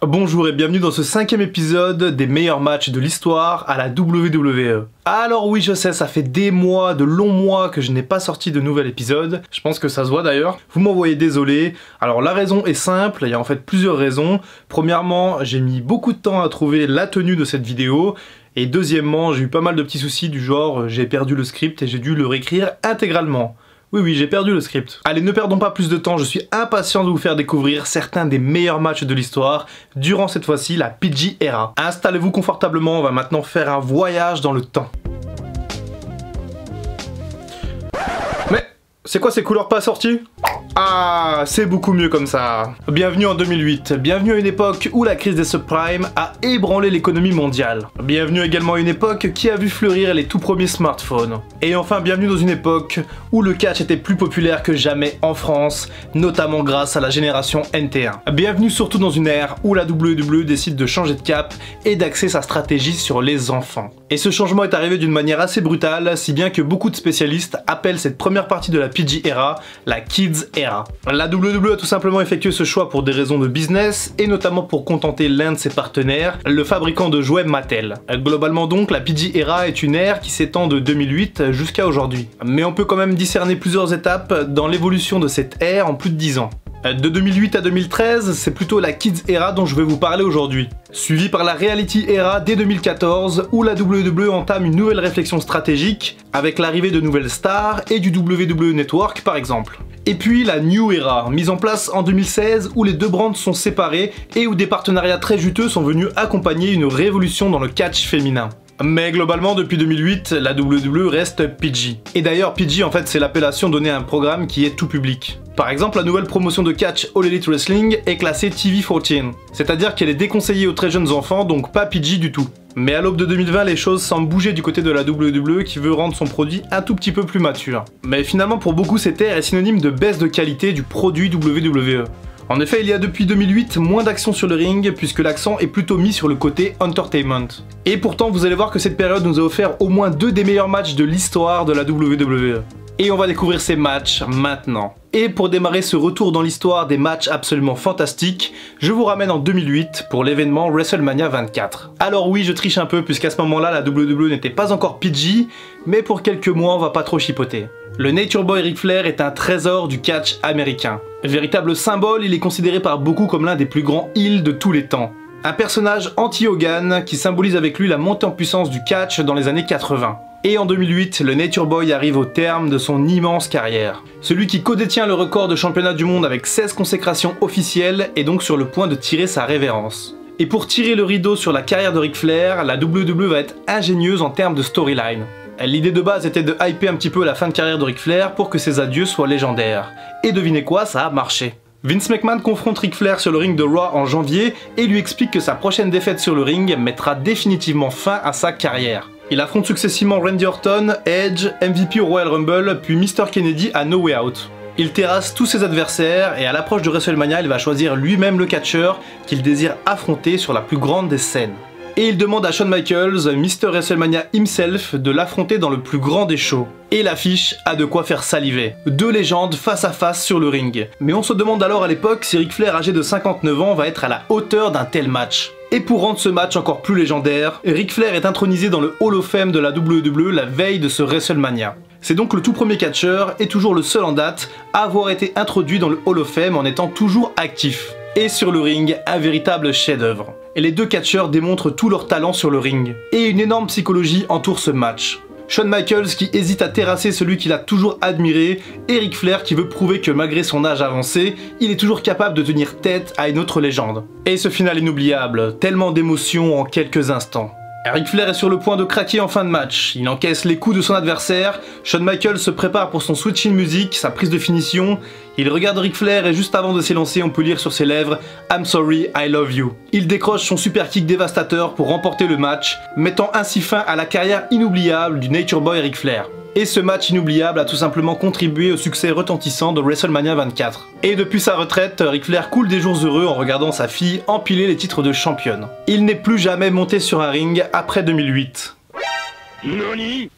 Bonjour et bienvenue dans ce 5e épisode des meilleurs matchs de l'histoire à la WWE. Alors oui, je sais, ça fait des mois, de longs mois que je n'ai pas sorti de nouvel épisode. Je pense que ça se voit d'ailleurs. Vous m'en voyez désolé. Alors la raison est simple, il y a en fait plusieurs raisons. Premièrement, j'ai mis beaucoup de temps à trouver la tenue de cette vidéo. Et deuxièmement, j'ai eu pas mal de petits soucis du genre, j'ai perdu le script et j'ai dû le réécrire intégralement. Oui, j'ai perdu le script. Allez, ne perdons pas plus de temps, je suis impatient de vous faire découvrir certains des meilleurs matchs de l'histoire durant cette fois-ci la PG Era. Installez-vous confortablement, on va maintenant faire un voyage dans le temps. Mais, c'est quoi ces couleurs pas sorties ? Ah, c'est beaucoup mieux comme ça. Bienvenue en 2008, bienvenue à une époque où la crise des subprimes a ébranlé l'économie mondiale. Bienvenue également à une époque qui a vu fleurir les tout premiers smartphones. Et enfin, bienvenue dans une époque où le catch était plus populaire que jamais en France, notamment grâce à la génération NT1. Bienvenue surtout dans une ère où la WWE décide de changer de cap et d'axer sa stratégie sur les enfants. Et ce changement est arrivé d'une manière assez brutale, si bien que beaucoup de spécialistes appellent cette première partie de la PG Era la Kids Era. La WWE a tout simplement effectué ce choix pour des raisons de business et notamment pour contenter l'un de ses partenaires, le fabricant de jouets Mattel. Globalement donc, la PG Era est une ère qui s'étend de 2008 jusqu'à aujourd'hui. Mais on peut quand même discerner plusieurs étapes dans l'évolution de cette ère en plus de 10 ans. De 2008 à 2013, c'est plutôt la Kids Era dont je vais vous parler aujourd'hui. Suivi par la Reality Era dès 2014, où la WWE entame une nouvelle réflexion stratégique, avec l'arrivée de nouvelles stars et du WWE Network par exemple. Et puis la New Era, mise en place en 2016, où les deux brands sont séparés et où des partenariats très juteux sont venus accompagner une révolution dans le catch féminin. Mais globalement, depuis 2008, la WWE reste PG. Et d'ailleurs, PG en fait c'est l'appellation donnée à un programme qui est tout public. Par exemple, la nouvelle promotion de catch All Elite Wrestling est classée TV-14, c'est-à-dire qu'elle est déconseillée aux très jeunes enfants, donc pas PG du tout. Mais à l'aube de 2020, les choses semblent bouger du côté de la WWE qui veut rendre son produit un tout petit peu plus mature. Mais finalement, pour beaucoup, cette ère est synonyme de baisse de qualité du produit WWE. En effet, il y a depuis 2008 moins d'action sur le ring puisque l'accent est plutôt mis sur le côté entertainment. Et pourtant, vous allez voir que cette période nous a offert au moins 2 des meilleurs matchs de l'histoire de la WWE. Et on va découvrir ces matchs maintenant. Et pour démarrer ce retour dans l'histoire des matchs absolument fantastiques, je vous ramène en 2008 pour l'événement WrestleMania 24. Alors oui, je triche un peu puisqu'à ce moment-là, la WWE n'était pas encore PG, mais pour quelques mois, on va pas trop chipoter. Le Nature Boy Ric Flair est un trésor du catch américain. Véritable symbole, il est considéré par beaucoup comme l'un des plus grands heels de tous les temps. Un personnage anti-Hogan qui symbolise avec lui la montée en puissance du catch dans les années 80. Et en 2008, le Nature Boy arrive au terme de son immense carrière. Celui qui codétient le record de championnat du monde avec 16 consécrations officielles est donc sur le point de tirer sa révérence. Et pour tirer le rideau sur la carrière de Ric Flair, la WWE va être ingénieuse en termes de storyline. L'idée de base était de hyper un petit peu la fin de carrière de Ric Flair pour que ses adieux soient légendaires. Et devinez quoi, ça a marché. Vince McMahon confronte Ric Flair sur le ring de Raw en janvier et lui explique que sa prochaine défaite sur le ring mettra définitivement fin à sa carrière. Il affronte successivement Randy Orton, Edge, MVP au Royal Rumble, puis Mr. Kennedy à No Way Out. Il terrasse tous ses adversaires et à l'approche de WrestleMania, il va choisir lui-même le catcheur qu'il désire affronter sur la plus grande des scènes. Et il demande à Shawn Michaels, Mr. WrestleMania himself, de l'affronter dans le plus grand des shows. Et l'affiche a de quoi faire saliver. 2 légendes face à face sur le ring. Mais on se demande alors à l'époque si Ric Flair âgé de 59 ans va être à la hauteur d'un tel match. Et pour rendre ce match encore plus légendaire, Ric Flair est intronisé dans le Hall of Fame de la WWE la veille de ce WrestleMania. C'est donc le tout premier catcheur et toujours le seul en date à avoir été introduit dans le Hall of Fame en étant toujours actif. Et sur le ring, un véritable chef-d'œuvre. Et les deux catcheurs démontrent tout leur talent sur le ring. Et une énorme psychologie entoure ce match. Shawn Michaels qui hésite à terrasser celui qu'il a toujours admiré, et Ric Flair qui veut prouver que malgré son âge avancé, il est toujours capable de tenir tête à une autre légende. Et ce final inoubliable, tellement d'émotions en quelques instants. Ric Flair est sur le point de craquer en fin de match, il encaisse les coups de son adversaire, Shawn Michaels se prépare pour son switch in music, sa prise de finition, il regarde Ric Flair et juste avant de s'élancer on peut lire sur ses lèvres « I'm sorry, I love you ». Il décroche son super kick dévastateur pour remporter le match, mettant ainsi fin à la carrière inoubliable du Nature Boy Ric Flair. Et ce match inoubliable a tout simplement contribué au succès retentissant de WrestleMania 24. Et depuis sa retraite, Ric Flair coule des jours heureux en regardant sa fille empiler les titres de championne. Il n'est plus jamais monté sur un ring après 2008. Nani ?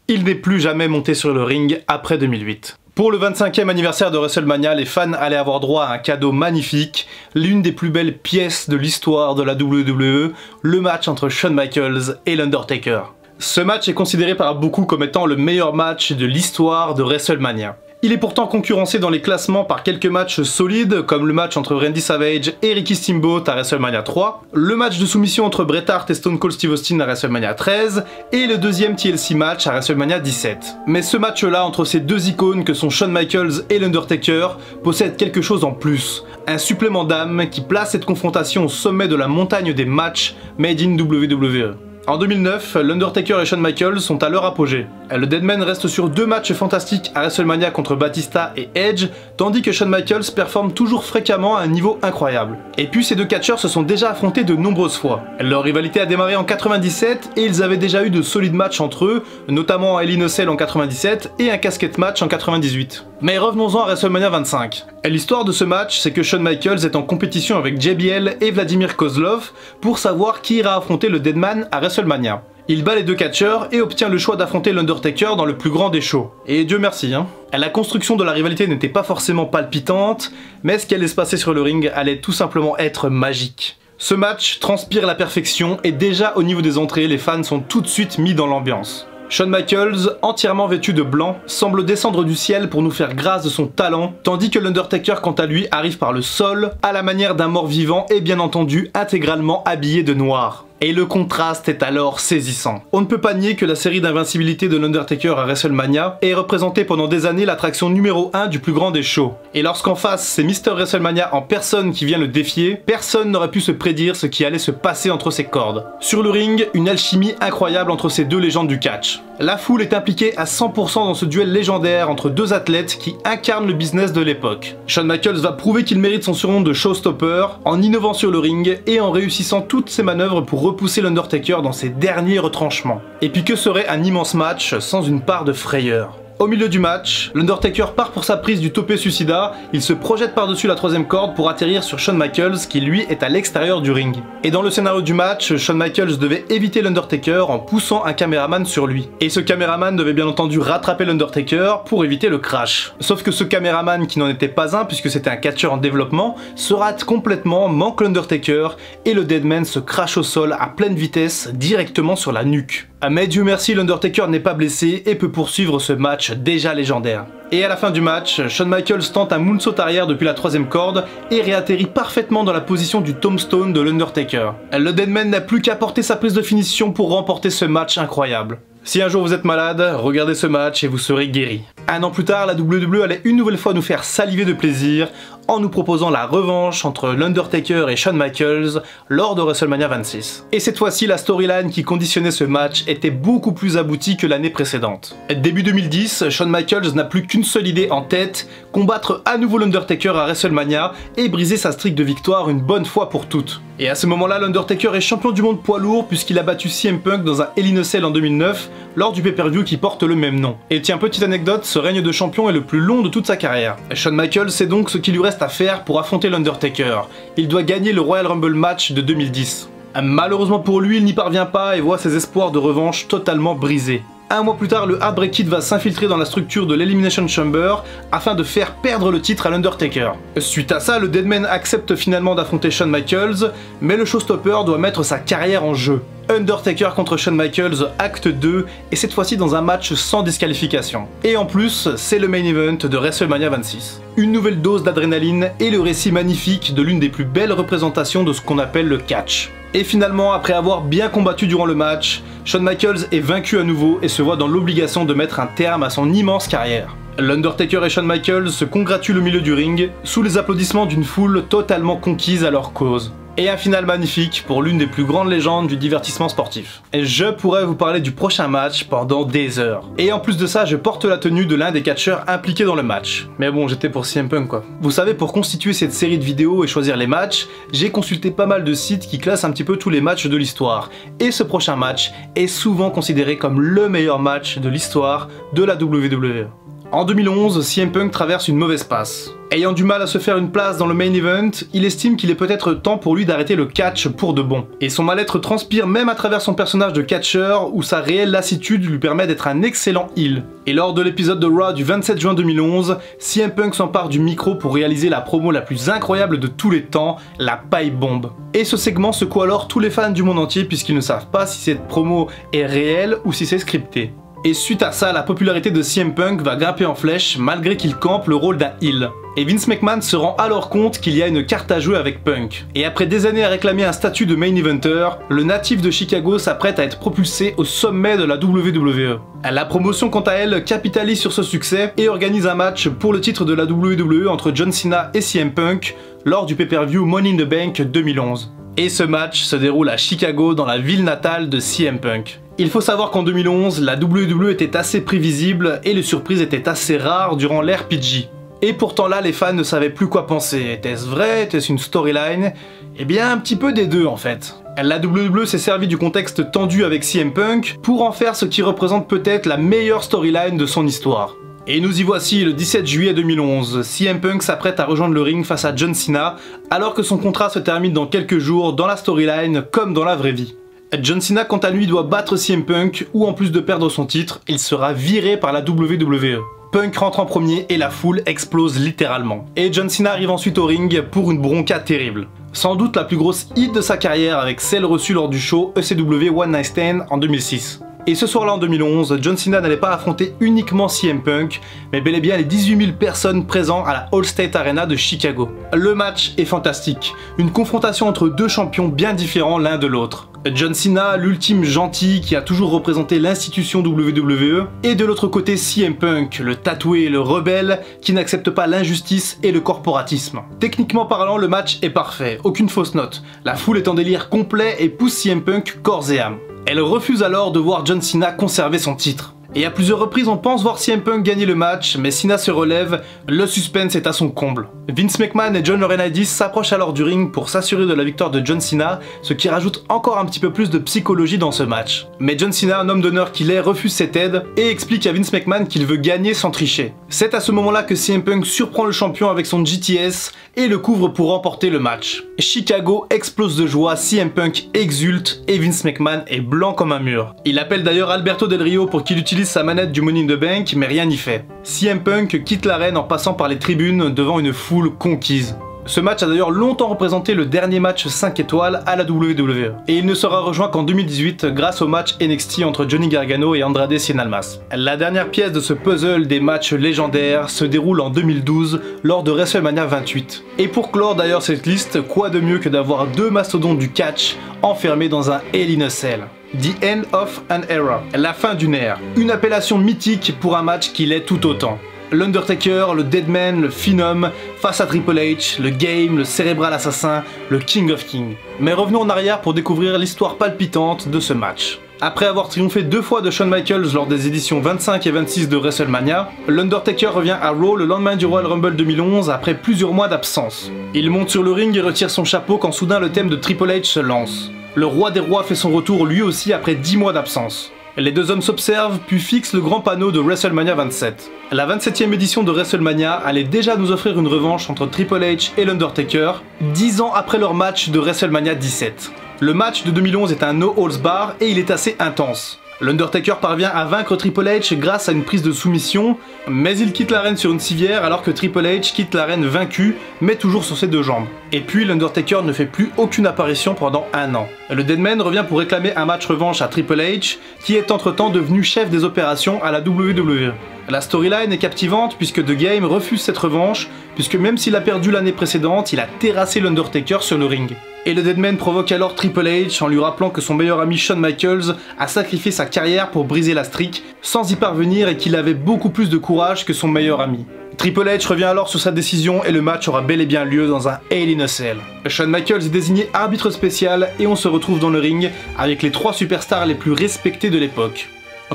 Il n'est plus jamais monté sur le ring après 2008. Pour le 25e anniversaire de WrestleMania, les fans allaient avoir droit à un cadeau magnifique, l'une des plus belles pièces de l'histoire de la WWE, le match entre Shawn Michaels et l'Undertaker. Ce match est considéré par beaucoup comme étant le meilleur match de l'histoire de WrestleMania. Il est pourtant concurrencé dans les classements par quelques matchs solides, comme le match entre Randy Savage et Ricky Steamboat à WrestleMania 3, le match de soumission entre Bret Hart et Stone Cold Steve Austin à WrestleMania 13, et le deuxième TLC match à WrestleMania 17. Mais ce match-là, entre ces deux icônes que sont Shawn Michaels et l'Undertaker, possède quelque chose en plus, un supplément d'âme qui place cette confrontation au sommet de la montagne des matchs made in WWE. En 2009, l'Undertaker et Shawn Michaels sont à leur apogée. Le Deadman reste sur 2 matchs fantastiques à WrestleMania contre Batista et Edge, tandis que Shawn Michaels performe toujours fréquemment à un niveau incroyable. Et puis ces deux catcheurs se sont déjà affrontés de nombreuses fois. Leur rivalité a démarré en 97 et ils avaient déjà eu de solides matchs entre eux, notamment un Hell in a Cell en 97 et un casket match en 98. Mais revenons-en à WrestleMania 25. L'histoire de ce match, c'est que Shawn Michaels est en compétition avec JBL et Vladimir Kozlov pour savoir qui ira affronter le Deadman à WrestleMania. Il bat les deux catcheurs et obtient le choix d'affronter l'Undertaker dans le plus grand des shows. Et Dieu merci, hein. La construction de la rivalité n'était pas forcément palpitante, mais ce qui allait se passer sur le ring allait tout simplement être magique. Ce match transpire la perfection et déjà au niveau des entrées, les fans sont tout de suite mis dans l'ambiance. Shawn Michaels, entièrement vêtu de blanc, semble descendre du ciel pour nous faire grâce de son talent, tandis que l'Undertaker quant à lui arrive par le sol, à la manière d'un mort-vivant et bien entendu intégralement habillé de noir. Et le contraste est alors saisissant. On ne peut pas nier que la série d'invincibilité de l'Undertaker à WrestleMania ait représenté pendant des années l'attraction numéro 1 du plus grand des shows. Et lorsqu'en face c'est Mr WrestleMania en personne qui vient le défier, personne n'aurait pu se prédire ce qui allait se passer entre ses cordes. Sur le ring, une alchimie incroyable entre ces deux légendes du catch. La foule est impliquée à 100% dans ce duel légendaire entre deux athlètes qui incarnent le business de l'époque. Shawn Michaels va prouver qu'il mérite son surnom de showstopper en innovant sur le ring et en réussissant toutes ses manœuvres pour repousser l'Undertaker dans ses derniers retranchements. Et puis que serait un immense match sans une part de frayeur? Au milieu du match, l'Undertaker part pour sa prise du topé suicida, il se projette par-dessus la troisième corde pour atterrir sur Shawn Michaels qui lui est à l'extérieur du ring. Et dans le scénario du match, Shawn Michaels devait éviter l'Undertaker en poussant un caméraman sur lui. Et ce caméraman devait bien entendu rattraper l'Undertaker pour éviter le crash. Sauf que ce caméraman, qui n'en était pas un puisque c'était un catcheur en développement, se rate complètement, manque l'Undertaker et le Deadman se crache au sol à pleine vitesse directement sur la nuque. Mais Dieu merci, l'Undertaker n'est pas blessé et peut poursuivre ce match déjà légendaire. Et à la fin du match, Shawn Michaels tente un moonsault arrière depuis la troisième corde et réatterrit parfaitement dans la position du tombstone de l'Undertaker. Le Deadman n'a plus qu'à porter sa prise de finition pour remporter ce match incroyable. Si un jour vous êtes malade, regardez ce match et vous serez guéri. Un an plus tard, la WWE allait une nouvelle fois nous faire saliver de plaisir en nous proposant la revanche entre l'Undertaker et Shawn Michaels lors de WrestleMania 26. Et cette fois-ci, la storyline qui conditionnait ce match était beaucoup plus aboutie que l'année précédente. Début 2010, Shawn Michaels n'a plus qu'une seule idée en tête, combattre à nouveau l'Undertaker à WrestleMania et briser sa streak de victoire une bonne fois pour toutes. Et à ce moment-là, l'Undertaker est champion du monde poids lourd puisqu'il a battu CM Punk dans un Hell in a Cell en 2009 lors du pay-per-view qui porte le même nom. Et tiens, petite anecdote, ce règne de champion est le plus long de toute sa carrière. Shawn Michaels sait donc ce qu'il lui reste à faire pour affronter l'Undertaker. Il doit gagner le Royal Rumble match de 2010. Malheureusement pour lui, il n'y parvient pas et voit ses espoirs de revanche totalement brisés. Un mois plus tard, le Heartbreak Kid va s'infiltrer dans la structure de l'Elimination Chamber afin de faire perdre le titre à l'Undertaker. Suite à ça, le Deadman accepte finalement d'affronter Shawn Michaels, mais le showstopper doit mettre sa carrière en jeu. Undertaker contre Shawn Michaels, acte 2, et cette fois-ci dans un match sans disqualification. Et en plus, c'est le main event de WrestleMania 26. Une nouvelle dose d'adrénaline et le récit magnifique de l'une des plus belles représentations de ce qu'on appelle le catch. Et finalement, après avoir bien combattu durant le match, Shawn Michaels est vaincu à nouveau et se voit dans l'obligation de mettre un terme à son immense carrière. L'Undertaker et Shawn Michaels se congratulent au milieu du ring, sous les applaudissements d'une foule totalement conquise à leur cause. Et un final magnifique pour l'une des plus grandes légendes du divertissement sportif. Et je pourrais vous parler du prochain match pendant des heures. Et en plus de ça, je porte la tenue de l'un des catcheurs impliqués dans le match. Mais bon, j'étais pour CM Punk quoi. Vous savez, pour constituer cette série de vidéos et choisir les matchs, j'ai consulté pas mal de sites qui classent un petit peu tous les matchs de l'histoire. Et ce prochain match est souvent considéré comme le meilleur match de l'histoire de la WWE. En 2011, CM Punk traverse une mauvaise passe. Ayant du mal à se faire une place dans le main event, il estime qu'il est peut-être temps pour lui d'arrêter le catch pour de bon. Et son mal-être transpire même à travers son personnage de catcheur, où sa réelle lassitude lui permet d'être un excellent heel. Et lors de l'épisode de Raw du 27 juin 2011, CM Punk s'empare du micro pour réaliser la promo la plus incroyable de tous les temps, la pipe bomb. Et ce segment secoue alors tous les fans du monde entier puisqu'ils ne savent pas si cette promo est réelle ou si c'est scripté. Et suite à ça, la popularité de CM Punk va grimper en flèche malgré qu'il campe le rôle d'un heel. Et Vince McMahon se rend alors compte qu'il y a une carte à jouer avec Punk. Et après des années à réclamer un statut de main eventer, le natif de Chicago s'apprête à être propulsé au sommet de la WWE. La promotion quant à elle capitalise sur ce succès et organise un match pour le titre de la WWE entre John Cena et CM Punk lors du pay-per-view Money in the Bank 2011. Et ce match se déroule à Chicago, dans la ville natale de CM Punk. Il faut savoir qu'en 2011, la WWE était assez prévisible et les surprises étaient assez rares durant l'ère PG. Et pourtant là, les fans ne savaient plus quoi penser. Était-ce vrai? Était-ce une storyline? Eh bien, un petit peu des deux en fait. La WWE s'est servi du contexte tendu avec CM Punk pour en faire ce qui représente peut-être la meilleure storyline de son histoire. Et nous y voici le 17 juillet 2011, CM Punk s'apprête à rejoindre le ring face à John Cena, alors que son contrat se termine dans quelques jours dans la storyline comme dans la vraie vie. John Cena quant à lui doit battre CM Punk, ou en plus de perdre son titre, il sera viré par la WWE. Punk rentre en premier et la foule explose littéralement. Et John Cena arrive ensuite au ring pour une bronca terrible. Sans doute la plus grosse hit de sa carrière avec celle reçue lors du show ECW One Night Stand en 2006. Et ce soir-là en 2011, John Cena n'allait pas affronter uniquement CM Punk, mais bel et bien les 18 000 personnes présentes à la Allstate Arena de Chicago. Le match est fantastique, une confrontation entre deux champions bien différents l'un de l'autre. John Cena, l'ultime gentil qui a toujours représenté l'institution WWE, et de l'autre côté CM Punk, le tatoué, le rebelle qui n'accepte pas l'injustice et le corporatisme. Techniquement parlant, le match est parfait, aucune fausse note. La foule est en délire complet et pousse CM Punk corps et âme. Elle refuse alors de voir John Cena conserver son titre. Et à plusieurs reprises on pense voir CM Punk gagner le match, mais Cena se relève, le suspense est à son comble. Vince McMahon et John Laurinaitis s'approchent alors du ring pour s'assurer de la victoire de John Cena, ce qui rajoute encore un petit peu plus de psychologie dans ce match. Mais John Cena, un homme d'honneur qu'il est, refuse cette aide et explique à Vince McMahon qu'il veut gagner sans tricher. C'est à ce moment-là que CM Punk surprend le champion avec son GTS et le couvre pour remporter le match. Chicago explose de joie, CM Punk exulte et Vince McMahon est blanc comme un mur. Il appelle d'ailleurs Alberto Del Rio pour qu'il utilise sa manette du Money in the Bank, mais rien n'y fait. CM Punk quitte l'arène en passant par les tribunes devant une foule conquise. Ce match a d'ailleurs longtemps représenté le dernier match 5 étoiles à la WWE. Et il ne sera rejoint qu'en 2018 grâce au match NXT entre Johnny Gargano et Andrade Cien Almas. La dernière pièce de ce puzzle des matchs légendaires se déroule en 2012 lors de WrestleMania 28. Et pour clore d'ailleurs cette liste, quoi de mieux que d'avoir deux mastodontes du catch enfermés dans un Hell in a Cell. The End of an Era, la fin d'une ère. Une appellation mythique pour un match qui l'est tout autant. L'Undertaker, le Deadman, le Phenom, face à Triple H, le Game, le cérébral assassin, le King of Kings. Mais revenons en arrière pour découvrir l'histoire palpitante de ce match. Après avoir triomphé deux fois de Shawn Michaels lors des éditions 25 et 26 de WrestleMania, l'Undertaker revient à Raw le lendemain du Royal Rumble 2011 après plusieurs mois d'absence. Il monte sur le ring et retire son chapeau quand soudain le thème de Triple H se lance. Le roi des rois fait son retour lui aussi après 10 mois d'absence. Les deux hommes s'observent puis fixent le grand panneau de WrestleMania 27. La 27e édition de WrestleMania allait déjà nous offrir une revanche entre Triple H et l'Undertaker, 10 ans après leur match de WrestleMania 17. Le match de 2011 est un no holds bar et il est assez intense. L'Undertaker parvient à vaincre Triple H grâce à une prise de soumission, mais il quitte l'arène sur une civière alors que Triple H quitte l'arène vaincu, mais toujours sur ses deux jambes. Et puis l'Undertaker ne fait plus aucune apparition pendant un an. Le Deadman revient pour réclamer un match revanche à Triple H, qui est entre-temps devenu chef des opérations à la WWE. La storyline est captivante puisque The Game refuse cette revanche, puisque même s'il a perdu l'année précédente, il a terrassé l'Undertaker sur le ring. Et le Deadman provoque alors Triple H en lui rappelant que son meilleur ami Shawn Michaels a sacrifié sa carrière pour briser la streak, sans y parvenir et qu'il avait beaucoup plus de courage que son meilleur ami. Triple H revient alors sur sa décision et le match aura bel et bien lieu dans un Hell in a Cell. Shawn Michaels est désigné arbitre spécial et on se retrouve dans le ring avec les trois superstars les plus respectés de l'époque.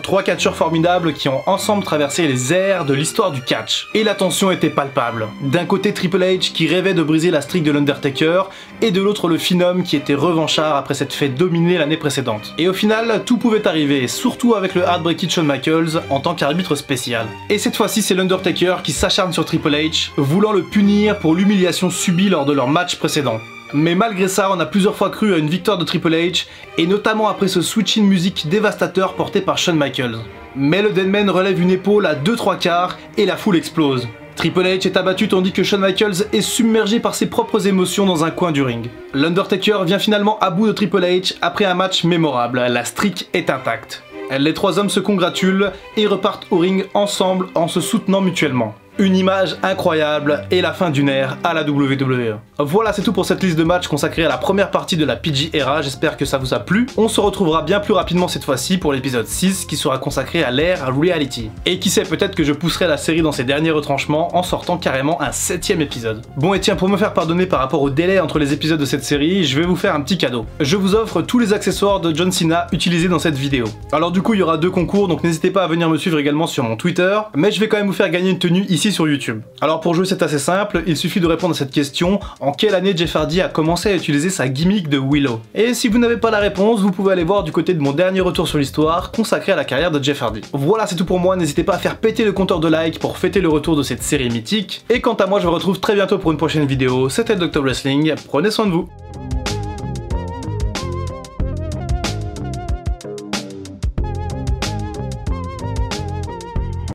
Trois catcheurs formidables qui ont ensemble traversé les ères de l'histoire du catch. Et la tension était palpable. D'un côté Triple H qui rêvait de briser la streak de l'Undertaker, et de l'autre le Phenom qui était revanchard après s'être fait dominer l'année précédente. Et au final, tout pouvait arriver, surtout avec le Heartbreaking Shawn Michaels en tant qu'arbitre spécial. Et cette fois-ci c'est l'Undertaker qui s'acharne sur Triple H, voulant le punir pour l'humiliation subie lors de leur match précédent. Mais malgré ça, on a plusieurs fois cru à une victoire de Triple H, et notamment après ce switch-in musique dévastateur porté par Shawn Michaels. Mais le Deadman relève une épaule à 2/3 et la foule explose. Triple H est abattu tandis que Shawn Michaels est submergé par ses propres émotions dans un coin du ring. L'Undertaker vient finalement à bout de Triple H après un match mémorable, la streak est intacte. Les trois hommes se congratulent et repartent au ring ensemble en se soutenant mutuellement. Une image incroyable et la fin d'une ère à la WWE. Voilà, c'est tout pour cette liste de matchs consacrée à la première partie de la PG Era, j'espère que ça vous a plu. On se retrouvera bien plus rapidement cette fois-ci pour l'épisode 6 qui sera consacré à l'ère Reality. Et qui sait, peut-être que je pousserai la série dans ses derniers retranchements en sortant carrément un 7ème épisode. Bon et tiens, pour me faire pardonner par rapport au délai entre les épisodes de cette série, je vais vous faire un petit cadeau. Je vous offre tous les accessoires de John Cena utilisés dans cette vidéo. Alors du coup, il y aura 2 concours, donc n'hésitez pas à venir me suivre également sur mon Twitter, mais je vais quand même vous faire gagner une tenue ici sur YouTube. Alors pour jouer c'est assez simple, il suffit de répondre à cette question: en quelle année Jeff Hardy a commencé à utiliser sa gimmick de Willow? Et si vous n'avez pas la réponse, vous pouvez aller voir du côté de mon dernier retour sur l'histoire consacré à la carrière de Jeff Hardy. Voilà, c'est tout pour moi, n'hésitez pas à faire péter le compteur de like pour fêter le retour de cette série mythique. Et quant à moi, je vous retrouve très bientôt pour une prochaine vidéo. C'était Dr Wrestling, prenez soin de vous.